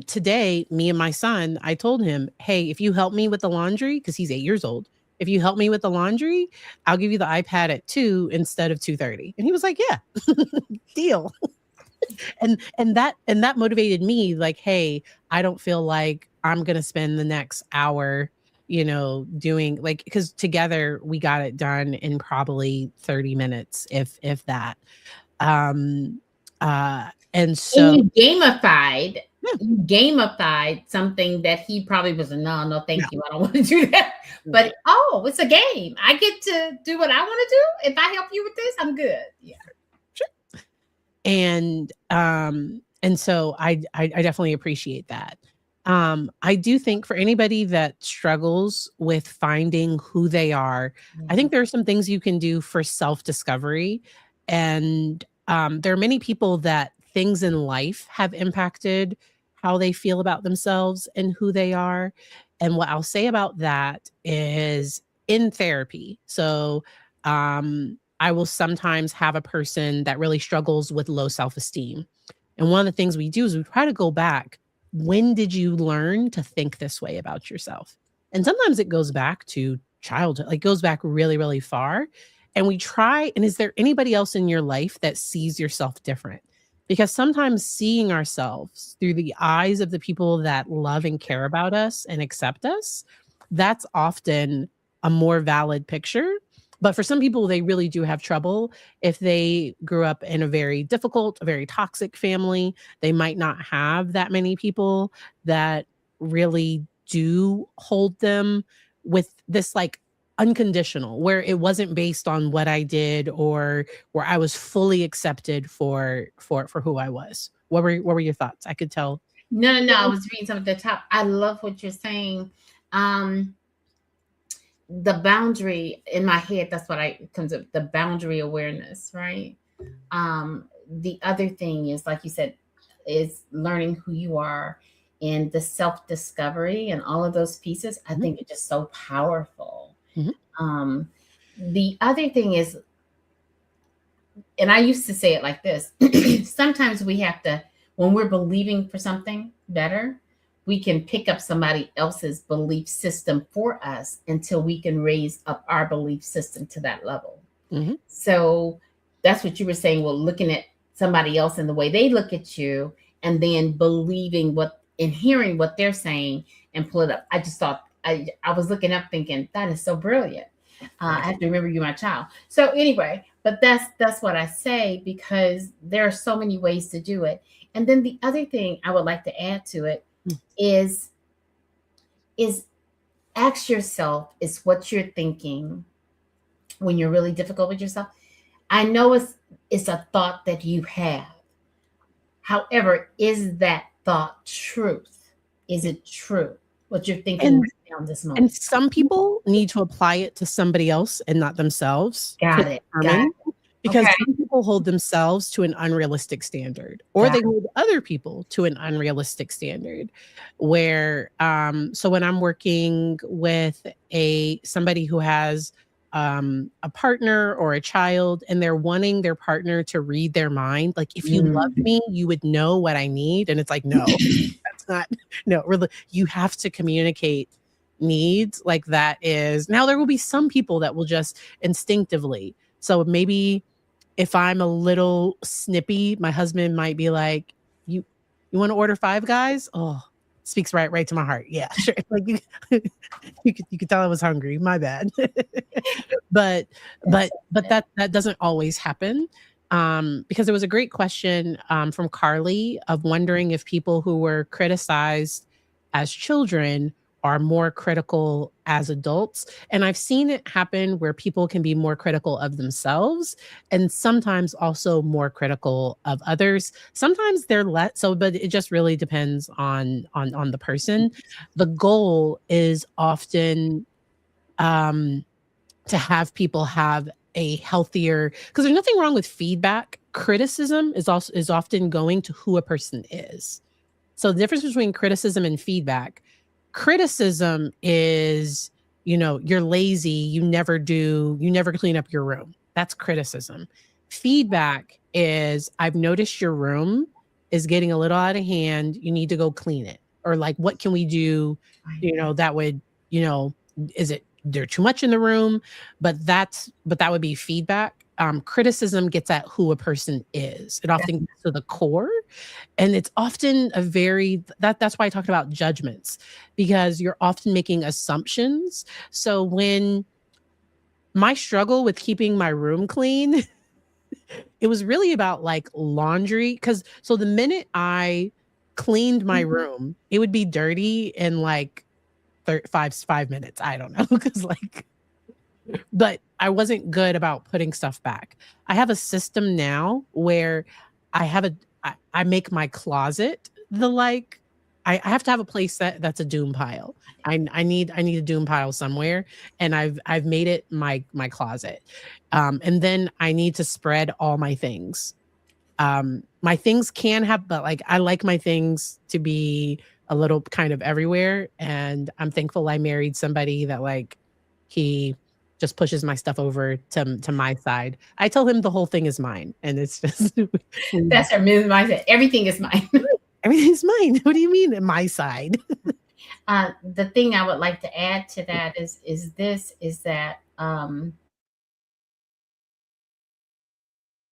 today, me and my son, I told him, hey, if you help me with the laundry, because he's 8 years old, if you help me with the laundry, I'll give you the iPad at 2 instead of 2:30. And he was like, yeah, deal. And that motivated me, like, hey, I don't feel like I'm gonna spend the next hour, doing, like, because together we got it done in probably 30 minutes, if that. um and And so you yeah, gamified something that he probably was, no, no, no, thank you. I don't want to do that. right, But oh, it's a game. I get to do what I want to do. If I help you with this, I'm good. Yeah. sure. And so I definitely appreciate that. I do think for anybody that struggles with finding who they are, I Mhm. think there are some things you can do for self-discovery. And there are many people that things in life have impacted how they feel about themselves and who they are. And what I'll say about that is, in therapy. So I will sometimes have a person that really struggles with low self-esteem. And one of the things we do is we try to go back. When did you learn to think this way about yourself? And sometimes it goes back to childhood, like goes back really, really far. And we try, and is there anybody else in your life that sees yourself different? Because sometimes seeing ourselves through the eyes of the people that love and care about us and accept us, that's often a more valid picture. But for some people, they really do have trouble. If they grew up in a very difficult, a very toxic family, they might not have that many people that really do hold them with this, like, unconditional, where it wasn't based on what I did or where I was fully accepted for who I was. What were your thoughts? I could tell. No, no, no. I was reading some at the top. I love what you're saying. Um, the boundary in my head, that's what I comes up, the boundary awareness, right? The other thing is, like you said, is learning who you are and the self-discovery and all of those pieces. I Mhm, think it's just so powerful. mhm, Um, the other thing is, and I used to say it like this, sometimes we have to, when we're believing for something better, we can pick up somebody else's belief system for us until we can raise up our belief system to that level. mhm. So that's what you were saying. Well, looking at somebody else and the way they look at you, and then believing what and hearing what they're saying and pull it up. I just thought I was looking up thinking that is so brilliant. I Right. have to remember you, my child. So anyway, but that's what I say because there are so many ways to do it. And then the other thing I would like to add to it Mm, is is ask yourself is what you're thinking when you're really difficult with yourself. I know it's a thought that you have. However, is that thought truth? Is yeah. it true? What you're thinking And right now in this moment. and some people need to apply it to somebody else and not themselves to Got it. Got determine, it. because Okay. some people hold themselves to an unrealistic standard, or Got they hold other people to an unrealistic standard. Where, so when I'm working with a somebody who has a partner or a child and they're wanting their partner to read their mind, like, if you loved Mm. me, you would know what I need. And it's like, no, that's not, no, really, you have to communicate needs. Like, that is, now there will be some people that will just instinctively. So maybe if I'm a little snippy, my husband might be like, "You wanna order Five Guys?" Oh, speaks right to my heart. Yeah, sure. Like, you could tell I was hungry. My bad. But That's that doesn't always happen, because there was a great question, from Carly, of wondering if people who were criticized as children are more critical as adults, and I've seen it happen where people can be more critical of themselves and sometimes also more critical of others. Sometimes they're less so, but it just really depends on the person. The goal is often, um to have people have a healthier, because there's nothing wrong with feedback. Criticism is often going to who a person is. So the difference between criticism and feedback, criticism is, you're lazy, you never clean up your room. That's criticism. Feedback is, I've noticed your room is getting a little out of hand. You need to go clean it. Or, like, what can we do, fine. that would, you know, is it there too much in the room? But that would be feedback. Criticism gets at who a person is. It often That's gets to the core, and it's often a very that's why I talked about judgments, because you're often making assumptions. So when my struggle with keeping my room clean, it was really about, like, laundry. Because so the minute I cleaned my room, it would be dirty in, like, 5 minutes. I don't know, because, like, but I wasn't good about putting stuff back. I have a system now where I make my closet the, like, I have to have a place that's a doom pile. I need a doom pile somewhere, and I've made it my closet. And then I need to spread all my things. My things can have, but, like, I like my things to be a little kind of everywhere, and I'm thankful I married somebody that, like, he just pushes my stuff over to my side. I tell him the whole thing is mine, and it's just that's her mindset. Everything is mine. everything's mine. What do you mean my side? The thing I would like to add to that is that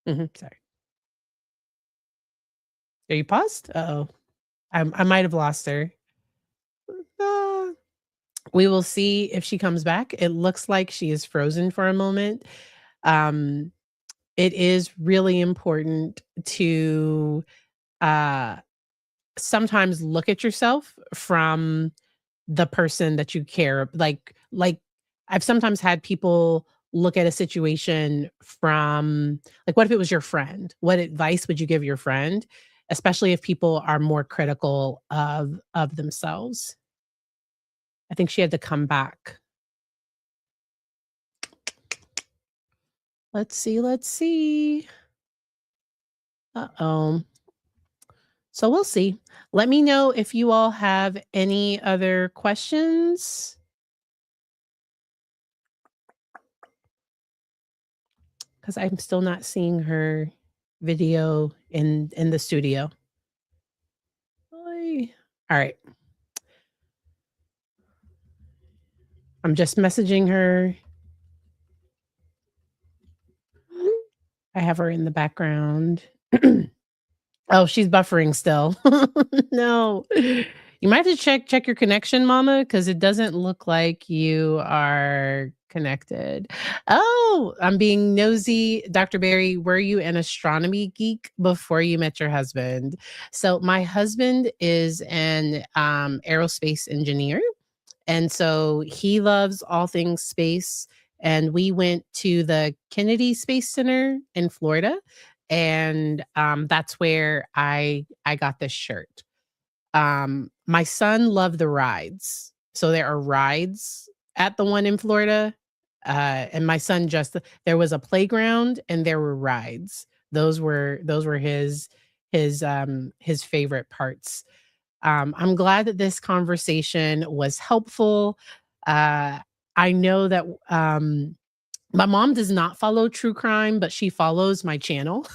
Mhm, sorry. Are you paused? Uh-oh. I might have lost her. Ah. We will see if she comes back. It looks like she is frozen for a moment. Um, it is really important to, uh, sometimes look at yourself from the person that you care, like, I've sometimes had people look at a situation from, like, what if it was your friend? What advice would you give your friend? Especially if people are more critical of themselves. I think she had to come back. Let's see, let's see. Uh-oh. So we'll see. Let me know if you all have any other questions, because I'm still not seeing her video in the studio. Oy. All right. I'm just messaging her. I have her in the background. Oh, she's buffering still. No. You might have to check your connection, mama, because it doesn't look like you are connected. Oh, I'm being nosy. Dr. Barry, were you an astronomy geek before you met your husband? So my husband is an aerospace engineer. And so he loves all things space. And we went to the Kennedy Space Center in Florida. And that's where I got this shirt. My son loved the rides. So there are rides at the one in Florida. And my son just there was a playground and there were rides. Those were his favorite parts. I'm glad that this conversation was helpful. I know that my mom does not follow true crime, but she follows my channel.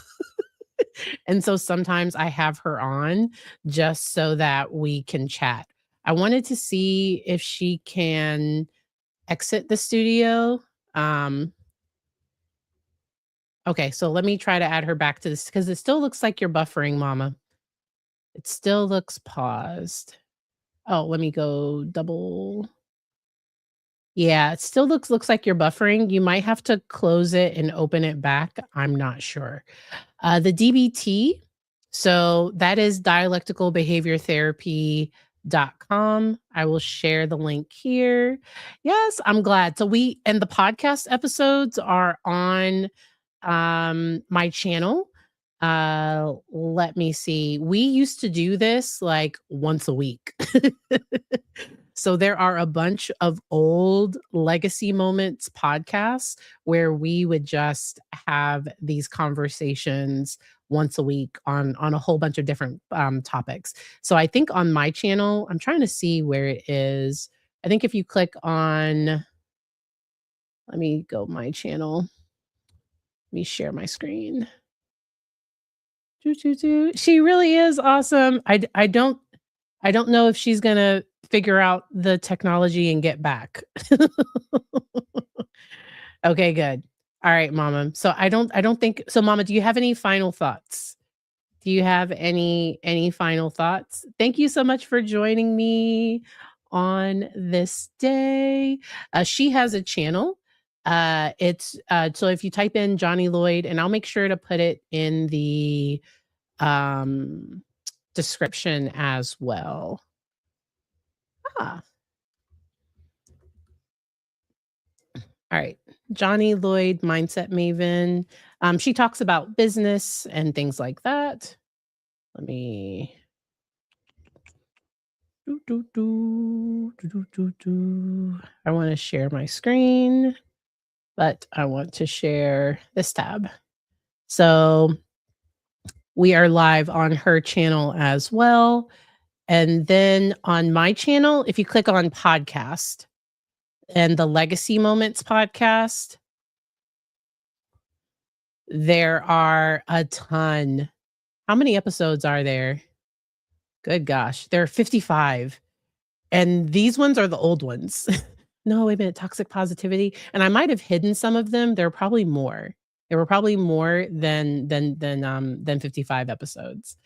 And so sometimes I have her on just so that we can chat. I wanted to see if she can exit the studio. Um, okay, so let me try to add her back to this because it still looks like you're buffering, mama. It still looks paused. Oh, let me go double. Yeah, it still looks like you're buffering. You might have to close it and open it back. I'm not sure. The DBT, so that is dialecticalbehaviortherapy.com. I will share the link here. Yes, I'm glad. So and the podcast episodes are on my channel. Let me see. We used to do this like once a week. So there are a bunch of old Legacy Moments podcasts where we would just have these conversations once a week on a whole bunch of different topics. So I think on my channel, I'm trying to see where it is. I think if you click on, let me go my channel. Let me share my screen. Doo, doo, doo. She really is awesome. I don't know if she's gonna figure out the technology and get back. Okay, good. All right, mama. So I don't think so, mama, do you have any final thoughts? Do you have any final thoughts? Thank you so much for joining me on this day. She has a channel. It's so if you type in Johnny Lloyd, and I'll make sure to put it in the um description as well. Ah, all right. Johnny Lloyd, Mindset Maven. She talks about business and things like that. Let me. Do, do, do, do, do, do, do. I want to share my screen, but I want to share this tab. So we are live on her channel as well. And then on my channel, if you click on podcast and the Legacy Moments podcast, there are a ton. How many episodes are there? Good gosh, there are 55. And these ones are the old ones. No, wait a minute, toxic positivity. And I might have hidden some of them. There are probably more. There were probably more than 55 episodes.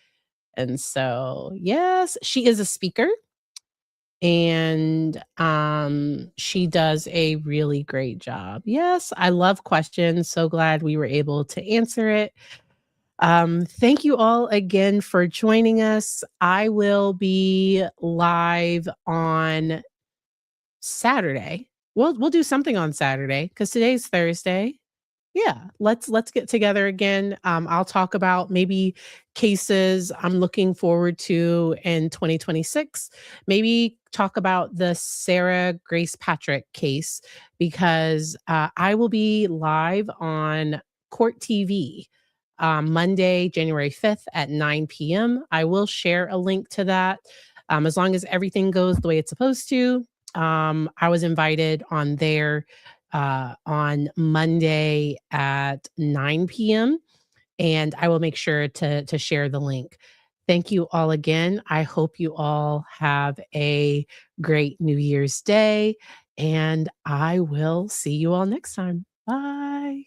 And so, yes, she is a speaker and she does a really great job. Yes, I love questions. So glad we were able to answer it. Thank you all again for joining us. I will be live on Saturday We'll do something on Saturday because today's Thursday. Yeah, let's get together again. I'll talk about maybe cases I'm looking forward to in 2026. Maybe talk about the Sarah Grace Patrick case because I will be live on Court TV Monday, January 5th at 9 p.m. I will share a link to that as long as everything goes the way it's supposed to. I was invited on there on Monday at 9 p.m. and I will make sure to share the link. Thank you all again. I hope you all have a great New Year's Day, and I will see you all next time. Bye.